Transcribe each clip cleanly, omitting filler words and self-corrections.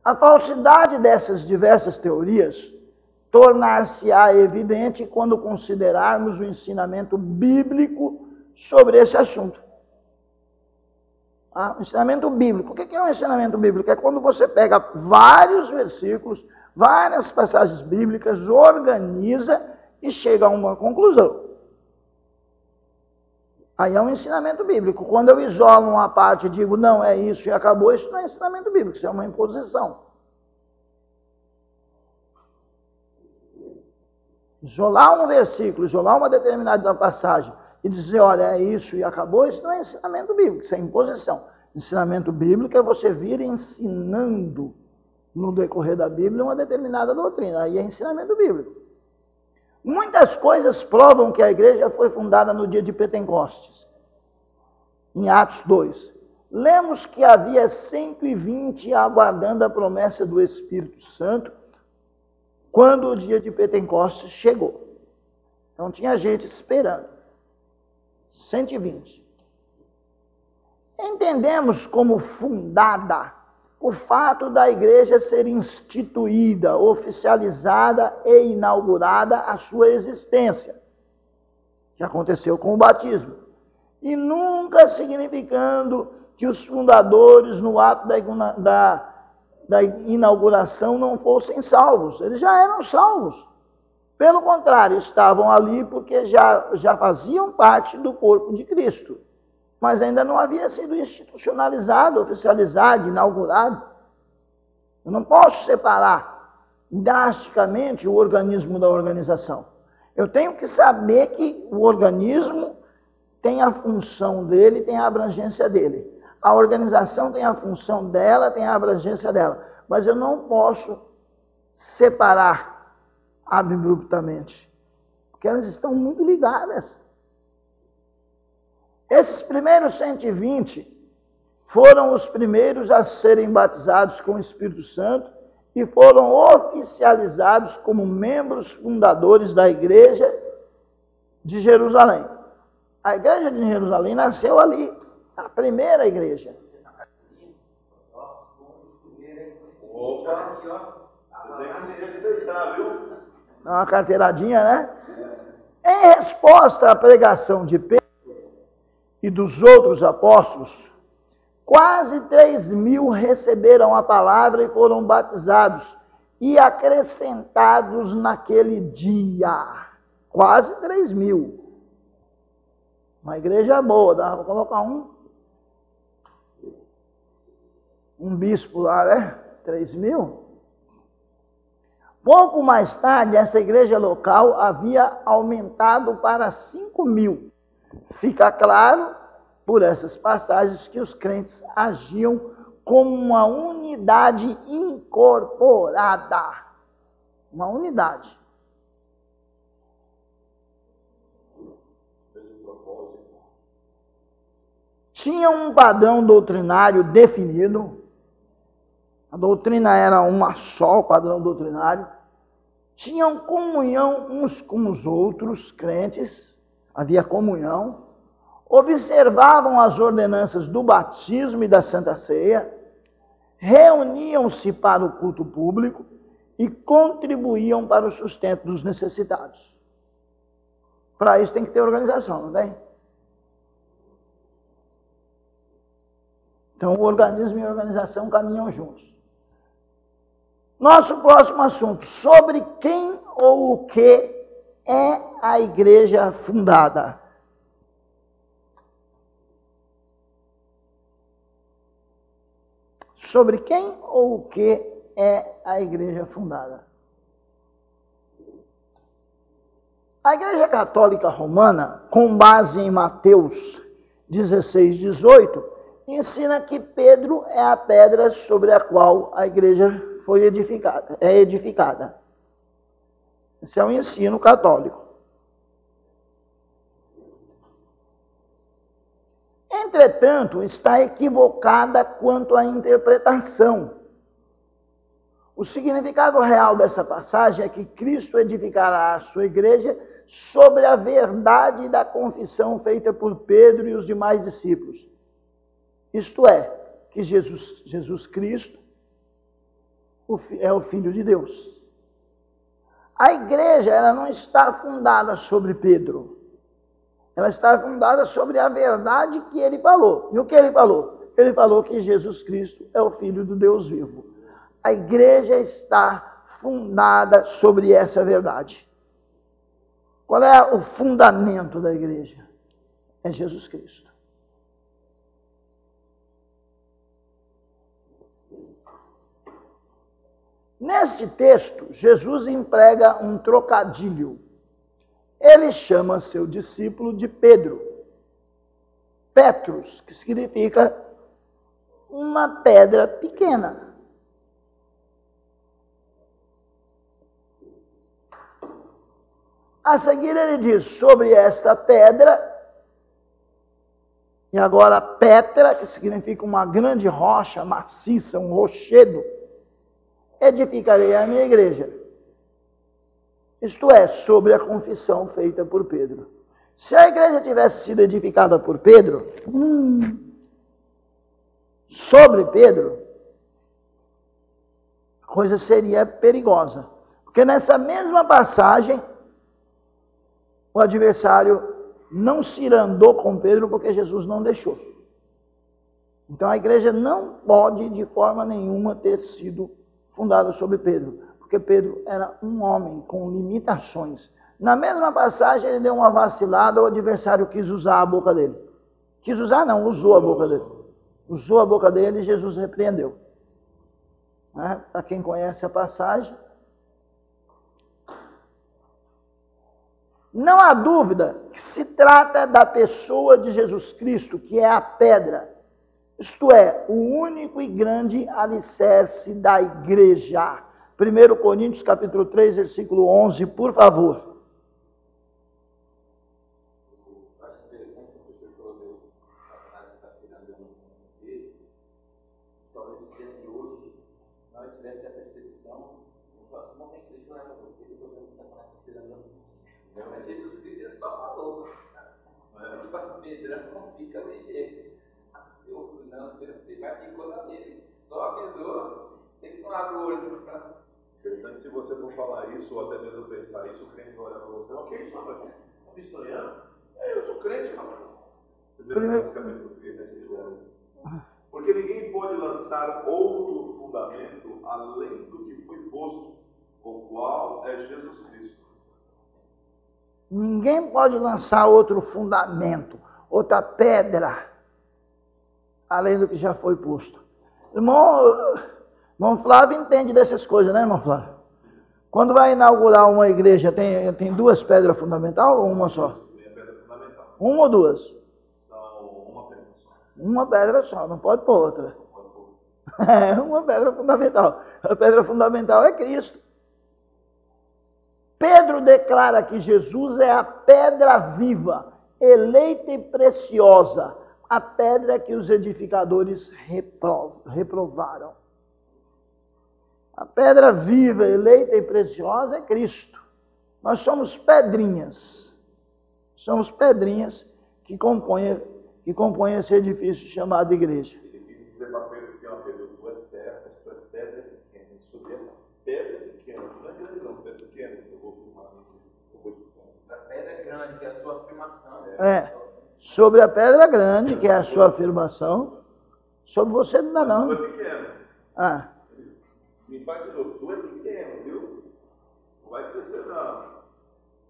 A falsidade dessas diversas teorias tornar-se-á evidente quando considerarmos o ensinamento bíblico sobre esse assunto. O ensinamento bíblico. O que é um ensinamento bíblico? É quando você pega vários versículos, várias passagens bíblicas, organiza e chega a uma conclusão. Aí é um ensinamento bíblico. Quando eu isolo uma parte e digo, não, é isso e acabou, isso não é ensinamento bíblico, isso é uma imposição. Isolar um versículo, isolar uma determinada passagem e dizer, olha, é isso e acabou, isso não é ensinamento bíblico, isso é imposição. Ensinamento bíblico é você vir ensinando no decorrer da Bíblia uma determinada doutrina, aí é ensinamento bíblico. Muitas coisas provam que a igreja foi fundada no dia de Pentecostes, em Atos 2. Lemos que havia 120 aguardando a promessa do Espírito Santo, quando o dia de Pentecostes chegou. Então tinha gente esperando. 120. Entendemos como fundada o fato da igreja ser instituída, oficializada e inaugurada a sua existência, que aconteceu com o batismo. E nunca significando que os fundadores, no ato da inauguração, não fossem salvos. Eles já eram salvos. Pelo contrário, estavam ali porque já faziam parte do corpo de Cristo. Mas ainda não havia sido institucionalizado, oficializado, inaugurado. Eu não posso separar drasticamente o organismo da organização. Eu tenho que saber que o organismo tem a função dele, tem a abrangência dele. A organização tem a função dela, tem a abrangência dela. Mas eu não posso separar abruptamente, porque elas estão muito ligadas. Esses primeiros 120 foram os primeiros a serem batizados com o Espírito Santo e foram oficializados como membros fundadores da igreja de Jerusalém. A igreja de Jerusalém nasceu ali, a primeira igreja. Opa, você tem que me respeitar, viu? Dá uma carteiradinha, né? Em resposta à pregação de Pedro e dos outros apóstolos, quase 3.000 receberam a palavra e foram batizados e acrescentados naquele dia. Quase 3.000. Uma igreja boa, dá para colocar um bispo lá, né? 3.000. Pouco mais tarde, essa igreja local havia aumentado para 5.000. Fica claro, por essas passagens, que os crentes agiam como uma unidade incorporada. Uma unidade. Tinha um padrão doutrinário definido. A doutrina era uma só, o padrão doutrinário. Tinham comunhão uns com os outros, crentes. Havia comunhão. Observavam as ordenanças do batismo e da Santa Ceia. Reuniam-se para o culto público e contribuíam para o sustento dos necessitados. Para isso tem que ter organização, não tem? Então, o organismo e a organização caminham juntos. Nosso próximo assunto, sobre quem ou o que é a igreja fundada. Sobre quem ou o que é a igreja fundada. A Igreja Católica Romana, com base em Mateus 16, 18, ensina que Pedro é a pedra sobre a qual a igreja foi edificada, é edificada. Esse é o ensino católico. Entretanto, está equivocada quanto à interpretação. O significado real dessa passagem é que Cristo edificará a sua igreja sobre a verdade da confissão feita por Pedro e os demais discípulos. Isto é, que Jesus Cristo é o Filho de Deus. A igreja, ela não está fundada sobre Pedro. Ela está fundada sobre a verdade que ele falou. E o que ele falou? Ele falou que Jesus Cristo é o Filho do Deus vivo. A igreja está fundada sobre essa verdade. Qual é o fundamento da igreja? É Jesus Cristo. Neste texto, Jesus emprega um trocadilho. Ele chama seu discípulo de Pedro. Petrus, que significa uma pedra pequena. A seguir ele diz sobre esta pedra, e agora Petra, que significa uma grande rocha maciça, um rochedo, edificarei a minha igreja. Isto é, sobre a confissão feita por Pedro. Se a igreja tivesse sido edificada por Pedro, sobre Pedro, a coisa seria perigosa. Porque nessa mesma passagem, o adversário não se irandou com Pedro porque Jesus não deixou. Então a igreja não pode de forma nenhuma ter sido fundada sobre Pedro, porque Pedro era um homem com limitações. Na mesma passagem ele deu uma vacilada, o adversário quis usar a boca dele. Quis usar não, usou a boca dele. Usou a boca dele e Jesus repreendeu. Para quem conhece a passagem. Não há dúvida que se trata da pessoa de Jesus Cristo, que é a pedra. Isto é, o único e grande alicerce da igreja. 1 Coríntios capítulo 3, versículo 11, por favor. Mas Jesus Cristo só falou. Tipo assim, Pedro não fica ligeiro. Não, você vai ficou na dele. Só avisou, tem que não abre o olho. Interessante, se você for falar isso, ou até mesmo pensar isso, o crente vai olhar para você. O que é isso, rapaz? Está me estranhando? Eu sou crente, rapaz. Primeiro capítulo 3, versículo 11. Porque ninguém pode lançar outro fundamento além do que foi posto, o qual é Jesus Cristo. Ninguém pode lançar outro fundamento, outra pedra, além do que já foi posto. Irmão Flávio entende dessas coisas, né, irmão Flávio? Quando vai inaugurar uma igreja, tem duas pedras fundamentais ou uma só? Tem a pedra fundamental. Uma ou duas? São uma pedra só. Uma pedra só, não pode pôr outra. É uma pedra fundamental. A pedra fundamental é Cristo. Pedro declara que Jesus é a pedra viva, eleita e preciosa, a pedra que os edificadores reprovaram. A pedra viva, eleita e preciosa é Cristo. Nós somos pedrinhas. Somos pedrinhas que compõem esse edifício chamado igreja. Ele quis dizer para Pedro assim, ó, Pedro, tu és certo, tu és pedra pequena. Sobre essa pedra pequena, não é grande não, pedra pequena, eu vou filmar. A pedra grande, que é a sua afirmação. Sobre a pedra grande, que é a sua afirmação, sobre você não dá não. Tu é pequeno. Me faz de novo, tu é pequeno, viu? Não vai crescer não.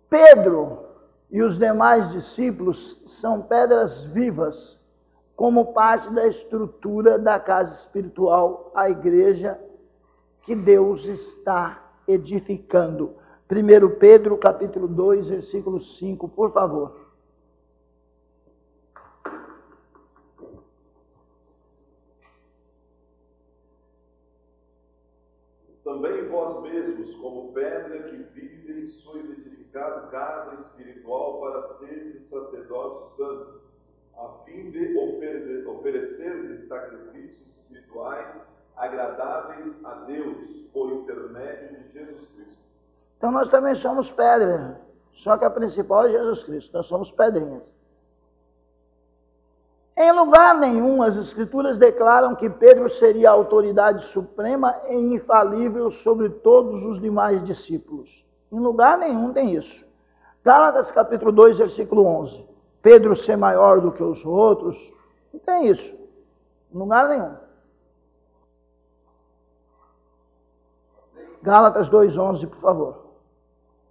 Pedro e os demais discípulos são pedras vivas, como parte da estrutura da casa espiritual, a igreja que Deus está edificando. 1 Pedro, capítulo 2, versículo 5, por favor. Também vós mesmos, como pedra que vive, sois edificado casa espiritual para ser sacerdócio santo, a fim de oferecer sacrifícios espirituais agradáveis a Deus, por intermédio de Jesus Cristo. Então nós também somos pedras, só que a principal é Jesus Cristo, nós somos pedrinhas. Em lugar nenhum, as Escrituras declaram que Pedro seria a autoridade suprema e infalível sobre todos os demais discípulos. Em lugar nenhum tem isso. Gálatas capítulo 2, versículo 11. Pedro ser maior do que os outros, não tem isso. Em lugar nenhum. Gálatas 2:11, por favor.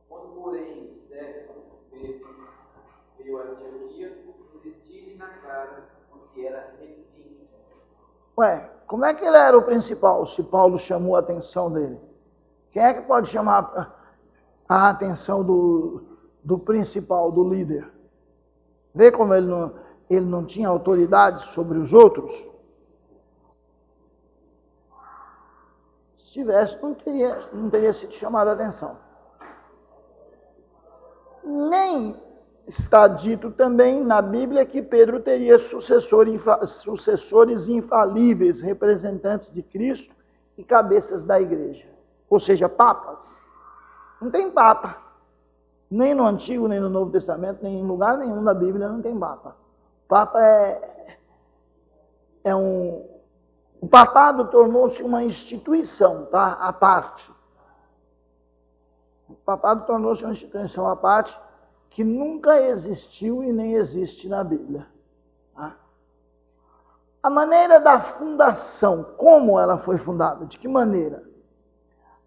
Quando, porém, Cefas, Pedro, veio a Antioquia, insistir-lhe na cara, porque era reticência. Ué, como é que ele era o principal, se Paulo chamou a atenção dele? Quem é que pode chamar a atenção do principal, do líder? Vê como ele não tinha autoridade sobre os outros? Se tivesse, não teria sido chamado a atenção. Nem está dito também na Bíblia que Pedro teria sucessores infalíveis, representantes de Cristo e cabeças da igreja. Ou seja, papas. Não tem papa. Nem no Antigo, nem no Novo Testamento, nem em lugar nenhum da Bíblia não tem papa. Papa O papado tornou-se uma instituição, tá? À parte. O papado tornou-se uma instituição à parte que nunca existiu e nem existe na Bíblia. Tá? A maneira da fundação, como ela foi fundada, de que maneira?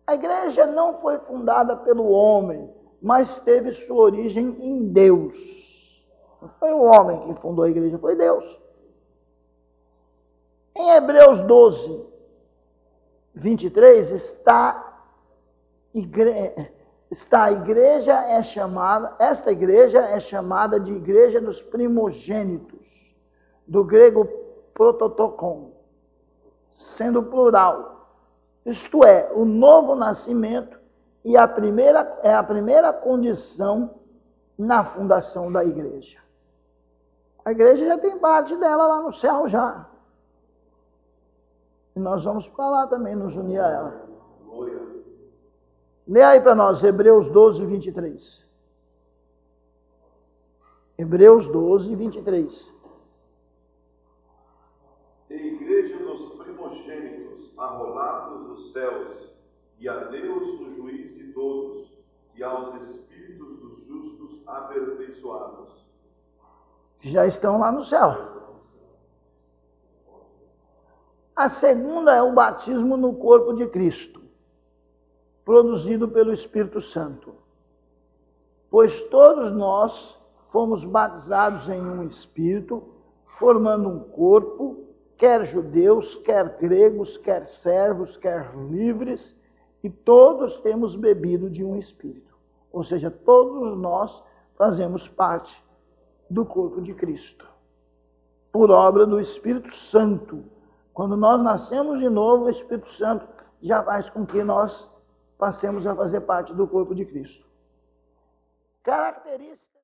A igreja não foi fundada pelo homem, mas teve sua origem em Deus. Não foi o homem que fundou a igreja, foi Deus. Em Hebreus 12, 23, esta igreja é chamada de igreja dos primogênitos, do grego prototokon, sendo plural. Isto é, o novo nascimento e é a primeira condição na fundação da igreja. A igreja já tem parte dela lá no céu já. E nós vamos para lá também, nos unir a ela. Lê aí para nós, Hebreus 12, 23. Hebreus 12, 23. E igreja dos primogênitos, arrolados dos céus, e a Deus o juiz de todos, e aos espíritos dos justos aperfeiçoados. Já estão lá no céu. A segunda é o batismo no corpo de Cristo, produzido pelo Espírito Santo. Pois todos nós fomos batizados em um Espírito, formando um corpo, quer judeus, quer gregos, quer servos, quer livres, e todos temos bebido de um Espírito. Ou seja, todos nós fazemos parte do corpo de Cristo, por obra do Espírito Santo. Quando nós nascemos de novo, o Espírito Santo já faz com que nós passemos a fazer parte do corpo de Cristo. Características.